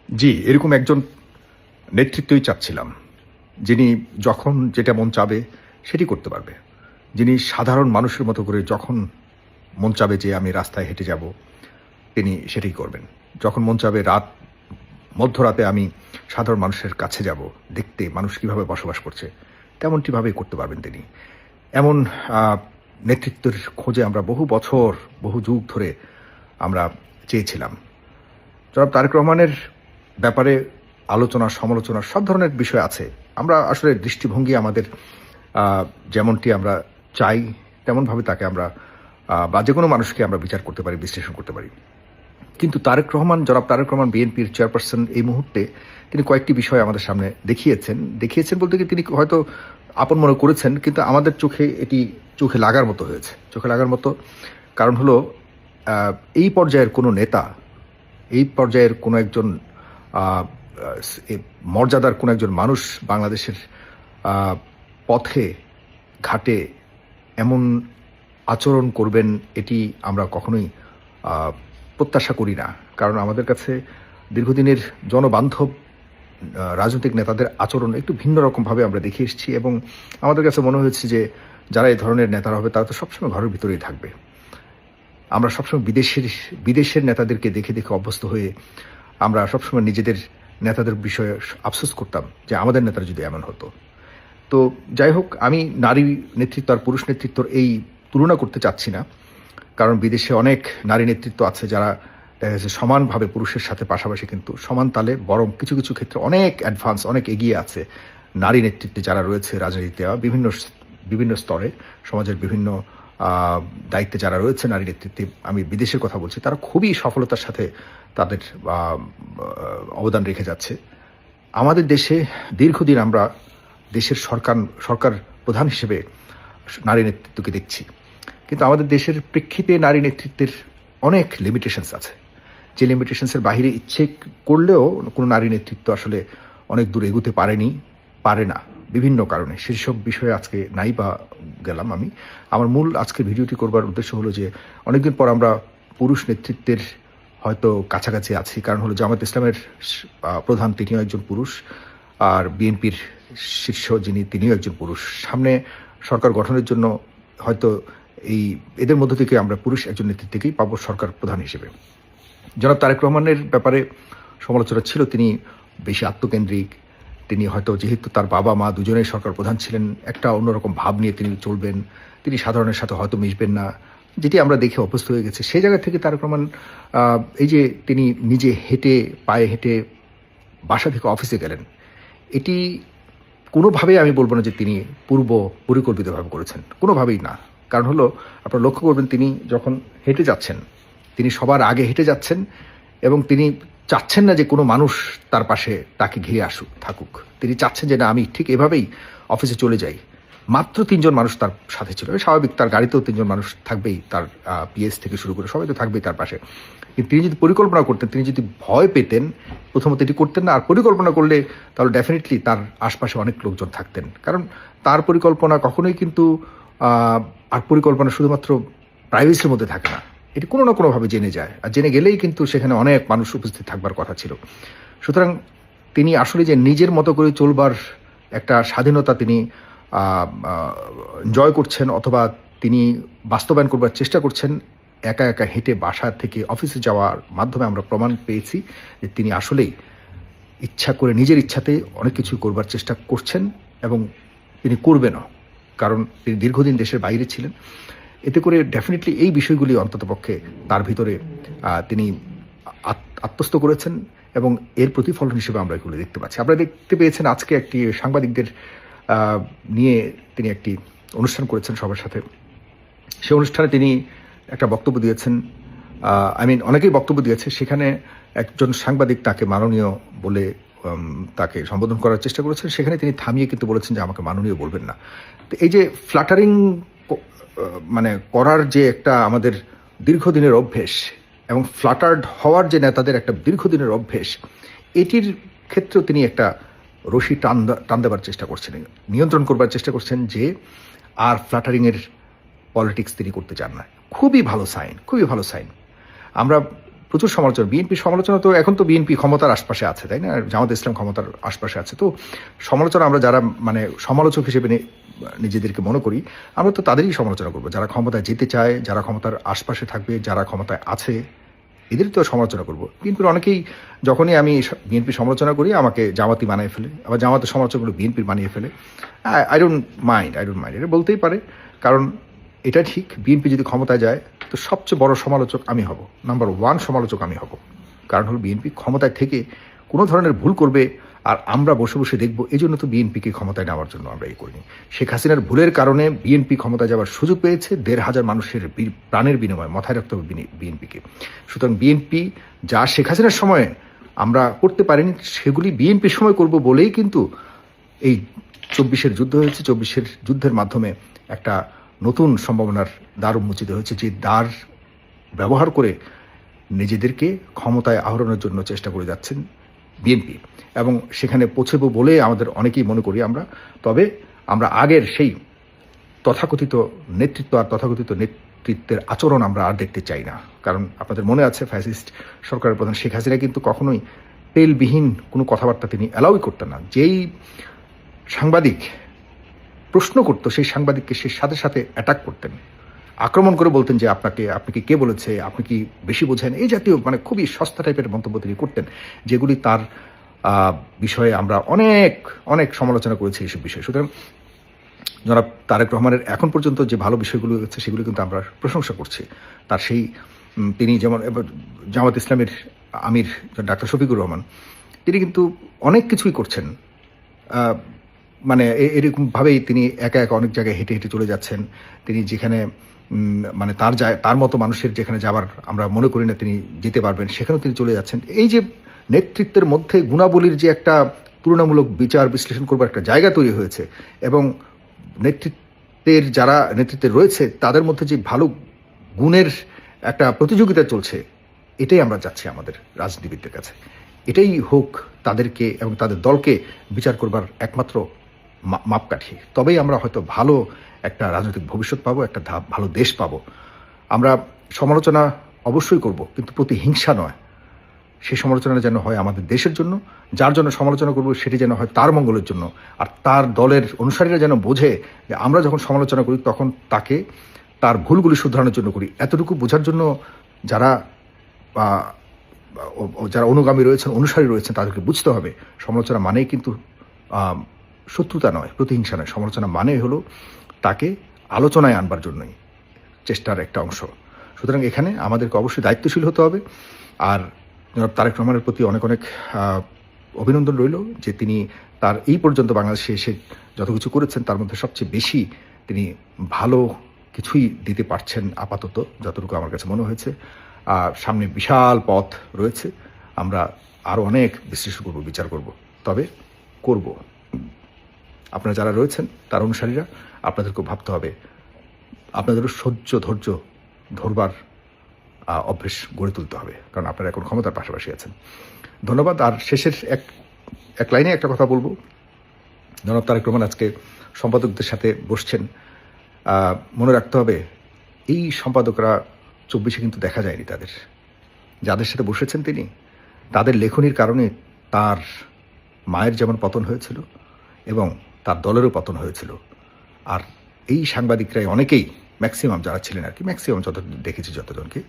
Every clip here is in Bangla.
জি, এরকম একজন নেতৃত্বই চাচ্ছিলাম। যিনি যখন যেটা মন চাবে সেটি করতে পারবে। যিনি সাধারণ মানুষের মতো করে যখন মন চাবে যে আমি রাস্তায় হেঁটে যাব, তিনি সেটাই করবেন। যখন মন চাবে মধ্যরাতে আমি সাধারণ মানুষের কাছে যাব, দেখতে মানুষ কিভাবে বসবাস করছে, তেমনটিভাবেই করতে পারবেন তিনি। এমন আ নেতৃত্বের খোঁজে আমরা বহু বছর, বহু যুগ ধরে আমরা চেয়েছিলাম। জনাব তারেক রহমানের ব্যাপারে আলোচনা, সমালোচনা সব ধরনের বিষয় আছে। আমরা আসলে দৃষ্টিভঙ্গি আমাদের আ যেমনটি আমরা চাই, তেমনভাবে তাকে আমরা বা যেকোনো মানুষকে আমরা বিচার করতে পারি, বিশ্লেষণ করতে পারি। কিন্তু জনাব তারেক রহমান বিএনপির চেয়ারপারসন এই মুহূর্তে তিনি কয়েকটি বিষয় আমাদের সামনে দেখিয়েছেন। দেখিয়েছেন বলতে কি তিনি হয়তো আপন মনে করেছেন, কিন্তু আমাদের চোখে এটি চোখে লাগার মতো হয়েছে। চোখে লাগার মতো কারণ হলো আ এই পর্যায়ের কোনো নেতা, এই পর্যায়ের কোনো একজন আ এ মর্যাদার কোনো একজন মানুষ বাংলাদেশের আ পথে ঘাটে এমন আচরণ করবেন এটি আমরা কখনোই আ প্রত্যাশা করি না। কারণ আমাদের কাছে দীর্ঘদিনের জনবান্ধব রাজনৈতিক নেতাদের আচরণ একটু ভিন্ন রকমভাবে আমরা দেখে এসেছি এবং আমাদের কাছে মনে হয়েছে যে যারা এই ধরনের নেতারা হবে তারা তো সবসময় ঘরের ভিতরেই থাকবে। আমরা সবসময় বিদেশের নেতাদেরকে দেখে, দেখে অভ্যস্ত হয়ে আমরা সবসময় নিজেদের নেতাদের বিষয়ে আফসোস করতাম যে আমাদের নেতারা যদি এমন হতো। তো যাই হোক, আমি নারী নেতৃত্ব আর পুরুষ নেতৃত্বর এই তুলনা করতে চাচ্ছি না। কারণ বিদেশে অনেক নারী নেতৃত্ব আছে যারা দেখা যাচ্ছে সমানভাবে পুরুষের সাথে পাশাপাশি কিন্তু সমান তালে বরং কিছু, কিছু ক্ষেত্রে অনেক অ্যাডভান্স, অনেক এগিয়ে আছে। নারী নেতৃত্বে যারা রয়েছে রাজনীতিতে বিভিন্ন স্তরে সমাজের বিভিন্ন আ দায়িত্বে যারা রয়েছে নারী নেতৃত্বে, আমি বিদেশের কথা বলছি, তারা খুবই সফলতার সাথে তাদের আ অবদান রেখে যাচ্ছে। আমাদের দেশে দীর্ঘদিন আমরা দেশের সরকার প্রধান হিসেবে নারী নেতৃত্বকে দেখছি। কিন্তু আমাদের দেশের প্রেক্ষিতে নারী নেতৃত্বের অনেক লিমিটেশনস আছে। যে লিমিটেশনসের বাহিরে ইচ্ছে করলেও কোনো নারী নেতৃত্ব আসলে অনেক দূর এগুতে পারে না। বিভিন্ন কারণে। সেসব বিষয়ে আজকে নাই বা গেলাম আমি। আমার মূল আজকের ভিডিওটি করবার উদ্দেশ্য হলো যে অনেকদিন পর আমরা পুরুষ নেতৃত্বের হয়তো কাছাকাছি আছি। কারণ হলো জামায়াত ইসলামের প্রধান তিনিও একজন পুরুষ। আর বিএনপির শীর্ষ যিনি তিনিও একজন পুরুষ। সামনে সরকার গঠনের জন্য হয়তো এদের মধ্য থেকে আমরা পুরুষ একজন নেতৃত্বকেই পাবো সরকার প্রধান হিসেবে। জনাব তারেক রহমানের ব্যাপারে সমালোচনা ছিল তিনি বেশি আত্মকেন্দ্রিক। তিনি হয়তো যেহেতু তার বাবা-মা দুজনেই সরকার প্রধান ছিলেন, একটা অন্যরকম ভাব নিয়ে তিনি চলবেন। তিনি সাধারণের সাথে হয়তো মিশবেন না। যেটি আমরা দেখে অভ্যস্ত হয়ে গেছি। সেই জায়গা থেকে তারেক রহমান এই যে তিনি নিজে পায়ে হেঁটে বাসা থেকে অফিসে গেলেন, এটি কোনোভাবেই আমি বলব না যে তিনি পরিকল্পিতভাবে করেছেন। কোনোভাবেই না। কারণ হলো আপনারা লক্ষ্য করবেন তিনি যখন হেঁটে যাচ্ছেন, তিনি সবার আগে হেঁটে যাচ্ছেন এবং তিনি চাচ্ছেন না যে কোনো মানুষ তার পাশে তাকে ঘিরে থাকুক। তিনি চাচ্ছেন যে না, আমি ঠিক এভাবেই অফিসে চলে যাই। মাত্র ৩ জন মানুষ তার সাথে ছিল। স্বাভাবিক, তার গাড়িতেও ৩ জন মানুষ থাকবেই, তার পিএস থেকে শুরু করে সবাই তো থাকবেই তার পাশে। কিন্তু তিনি যদি পরিকল্পনা করতেন, তিনি যদি ভয় পেতেন, প্রথমত এটি করতেন না। আর পরিকল্পনা করলে তাহলে ডেফিনিটলি তার আশপাশে অনেক লোকজন থাকতেন। কারণ তার পরিকল্পনা কখনোই কিন্তু আর পরিকল্পনা শুধুমাত্র প্রাইভেসির মধ্যে থাকে না। এটি কোনো না কোনোভাবে জেনে যায়। আর জেনে গেলেই কিন্তু সেখানে অনেক মানুষ উপস্থিত থাকবার কথা ছিল। সুতরাং তিনি আসলে যে নিজের মতো করে চলবার একটা স্বাধীনতা তিনি এনজয় করছেন অথবা তিনি বাস্তবায়ন করবার চেষ্টা করছেন, একা, একা হেঁটে বাসা থেকে অফিসে যাওয়ার মাধ্যমে আমরা প্রমাণ পেয়েছি যে তিনি আসলেই ইচ্ছা করে নিজের ইচ্ছাতেই অনেক কিছু করবার চেষ্টা করছেন এবং তিনি করবেনও। কারণ তিনি দীর্ঘদিন দেশের বাইরে ছিলেন। এতে করে ডেফিনিটলি এই বিষয়গুলি অন্ততপক্ষে তার ভিতরে তিনি আত্মস্থ করেছেন এবং এর প্রতিফলন হিসেবে আমরা এগুলো দেখতে পাচ্ছি। আপনারা দেখতে পেয়েছেন আজকে একটি সাংবাদিকদের নিয়ে তিনি একটি অনুষ্ঠান করেছেন সবার সাথে। সেই অনুষ্ঠানে তিনি একটা বক্তব্য দিয়েছেন। অনেকেই বক্তব্য দিয়েছে। সেখানে একজন সাংবাদিক তাকে মাননীয় বলে তাকে সম্বোধন করার চেষ্টা করেছেন। সেখানে তিনি থামিয়ে কিন্তু বলেছেন যে আমাকে মাননীয় বলবেন না। তো এই যে ফ্ল্যাটারিং করার যে একটা আমাদের দীর্ঘদিনের অভ্যেস এবং ফ্ল্যাটার্ড হওয়ার যে নেতাদের একটা দীর্ঘদিনের অভ্যেস, এটির ক্ষেত্রেও তিনি একটা রশি টান দেবার চেষ্টা করছেন, নিয়ন্ত্রণ করবার চেষ্টা করছেন যে আর ফ্ল্যাটারিংয়ের পলিটিক্স তিনি করতে চান না। খুবই ভালো সাইন। আমরা প্রচুর সমালোচনা, বিএনপির সমালোচনা তো এখন তো বিএনপি ক্ষমতার আশপাশে আছে, তাই না? জামাত ইসলাম ক্ষমতার আশপাশে আছে, তো সমালোচনা আমরা যারা মানে সমালোচক হিসেবে নিজেদেরকে মনে করি, আমরা তো তাদেরই সমালোচনা করবো, যারা ক্ষমতায় যেতে চায়, যারা ক্ষমতার আশপাশে থাকবে, যারা ক্ষমতায় আছে, এদের তো সমালোচনা করবো। বিএনপির অনেকেই, যখনই আমি বিএনপি সমালোচনা করি আমাকে জামাতি বানিয়ে ফেলে, আবার জামাতের সমালোচনাগুলো বিএনপির বানিয়ে ফেলে। আই ডোন্ট মাইন্ড, এটা বলতেই পারে, কারণ এটা ঠিক, বিএনপি যদি ক্ষমতায় যায় তো সবচেয়ে বড় সমালোচক আমি হব, নাম্বার 1 সমালোচক আমি হব। কারণ হলো বিএনপি ক্ষমতায় থেকে কোনো ধরনের ভুল করবে আর আমরা বসে বসে দেখব, এই জন্য তো বিএনপিকে ক্ষমতায় নেওয়ার জন্য আমরা এই করিনি। শেখ হাসিনার ভুলের কারণে বিএনপি ক্ষমতায় যাওয়ার সুযোগ পেয়েছে, 1,500 মানুষের প্রাণের বিনিময়ে, মাথায় রাখতে হবে বিএনপিকে। সুতরাং বিএনপি যা শেখ হাসিনার সময়ে আমরা করতে পারিনি, সেগুলি বিএনপির সময় করব বলেই কিন্তু এই 24-এর যুদ্ধ হয়েছে। 24-এর যুদ্ধের মাধ্যমে একটা নতুন সম্ভাবনার দ্বার উন্মোচিত হয়েছে, যে দ্বার ব্যবহার করে নিজেদেরকে ক্ষমতায় আহরণের জন্য চেষ্টা করে যাচ্ছেন বিএনপি, এবং সেখানে পৌঁছব বলে আমাদের অনেকেই মনে করি আমরা। তবে আমরা আগের সেই তথাকথিত নেতৃত্ব আর তথাকথিত নেতৃত্বের আচরণ আমরা আর দেখতে চাই না। কারণ আপনাদের মনে আছে, ফ্যাসিস্ট সরকারের প্রধান শেখ হাসিনা কিন্তু কখনোই তেলবিহীন কোনো কথাবার্তা তিনি অ্যালাউই করতেন না। যেই সাংবাদিক প্রশ্ন করতো, সেই সাংবাদিককে সে সাথে সাথে অ্যাটাক করতেন, আক্রমণ করে বলতেন যে আপনাকে কে বলেছে, আপনি কি বেশি বোঝেন, এই জাতীয় মানে খুবই সস্তা টাইপের মন্তব্য তিনি করতেন, যেগুলি তার বিষয়ে আমরা অনেক অনেক সমালোচনা করেছি এইসব বিষয়ে। সুতরাং জনাব তারেক রহমানের এখন পর্যন্ত যে ভালো বিষয়গুলো হচ্ছে সেগুলো কিন্তু আমরা প্রশংসা করছি। তার সেই তিনি যেমন জামাত ইসলামের আমির ডাক্তার শফিকুর রহমান, তিনি কিন্তু অনেক কিছুই করছেন, মানে এরকমভাবেই তিনি একা একা অনেক জায়গায় হেঁটে হেঁটে চলে যাচ্ছেন। তিনি যেখানে মানে তার মতো মানুষের যেখানে যাবার আমরা মনে করি না তিনি যেতে পারবেন, সেখানেও তিনি চলে যাচ্ছেন। এই যে নেতৃত্বের মধ্যে গুণাবলীর যে একটা তুলনামূলক বিচার বিশ্লেষণ করবার একটা জায়গা তৈরি হয়েছে, এবং যারা নেতৃত্বে রয়েছে তাদের মধ্যে যে ভালো গুণের একটা প্রতিযোগিতা চলছে, এটাই আমরা চাচ্ছি আমাদের রাজনীতিবিদদের কাছে। এটাই হোক তাদেরকে এবং তাদের দলকে বিচার করবার একমাত্র মাপকাঠি। তবেই আমরা হয়তো ভালো একটা রাজনৈতিক ভবিষ্যৎ পাবো, একটা ভালো দেশ পাবো। আমরা সমালোচনা অবশ্যই করব, কিন্তু প্রতিহিংসা নয়। সেই সমালোচনা যেন হয় আমাদের দেশের জন্য, যার জন্য সমালোচনা করব সেটি যেন হয় তার মঙ্গলের জন্য, আর তার দলের অনুসারীরা যেন বোঝে যে আমরা যখন সমালোচনা করি তখন তাকে তার ভুলগুলি শুধরানোর জন্য করি। এতটুকু বোঝার জন্য যারা অনুগামী রয়েছেন, অনুসারী রয়েছেন, তাদেরকে বুঝতে হবে সমালোচনা মানেই কিন্তু শত্রুতা নয়, প্রতিহিংসা নয়। সমালোচনা মানে হলো তাকে আলোচনায় আনবার জন্যই চেষ্টার একটা অংশ। সুতরাং এখানে আমাদেরকে অবশ্যই দায়িত্বশীল হতে হবে। আর তারেক রহমানের প্রতি অনেক অনেক অভিনন্দন রইল, যে তিনি তার এই পর্যন্ত বাংলাদেশে এসে যত কিছু করেছেন তার মধ্যে সবচেয়ে বেশি তিনি ভালো কিছুই দিতে পারছেন আপাতত, যতটুকু আমার কাছে মনে হয়েছে। আর সামনে বিশাল পথ রয়েছে, আমরা আরও অনেক বিশ্লেষণ করব, বিচার করব, তবে করব। আপনারা যারা রয়েছেন তার অনুসারীরা, আপনাদেরকেও ভাবতে হবে, আপনাদেরও ধৈর্য ধরবার অভ্যেস গড়ে তুলতে হবে, কারণ আপনারা এখন ক্ষমতার পাশাপাশি আছেন। ধন্যবাদ। আর শেষের এক লাইনে একটা কথা বলবো, জনাব তারেক রহমান আজকে সম্পাদকদের সাথে বসছেন। মনে রাখতে হবে, এই সম্পাদকরা 24-এ কিন্তু দেখা যায়নি তাদের, যাদের সাথে বসেছেন তিনি, তাদের লেখনির কারণে তার মায়ের যেমন পতন হয়েছিল এবং তার দলেরও পতন হয়েছিল। আর এই সাংবাদিকরাই অনেকেই, ম্যাক্সিমাম যারা ছিলেন আর কি, ম্যাক্সিমাম দেখেছি যতজনকে,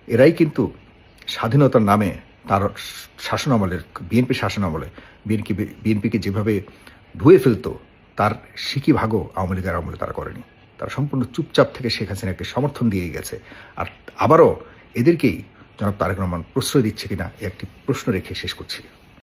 এরাই কিন্তু স্বাধীনতার নামে তার শাসনামলের, বিএনপির শাসনামলে বিএনপিকে যেভাবে ধুয়ে ফেলতো, তার সিকি ভাগও আওয়ামী লীগের আমলে তারা করেনি। তারা সম্পূর্ণ চুপচাপ থেকে শেখ হাসিনাকে সমর্থন দিয়ে গেছে। আর আবারও এদেরকেই জনাব তারেক রহমান প্রশ্রয় দিচ্ছে কিনা একটি প্রশ্ন রেখে শেষ করছি।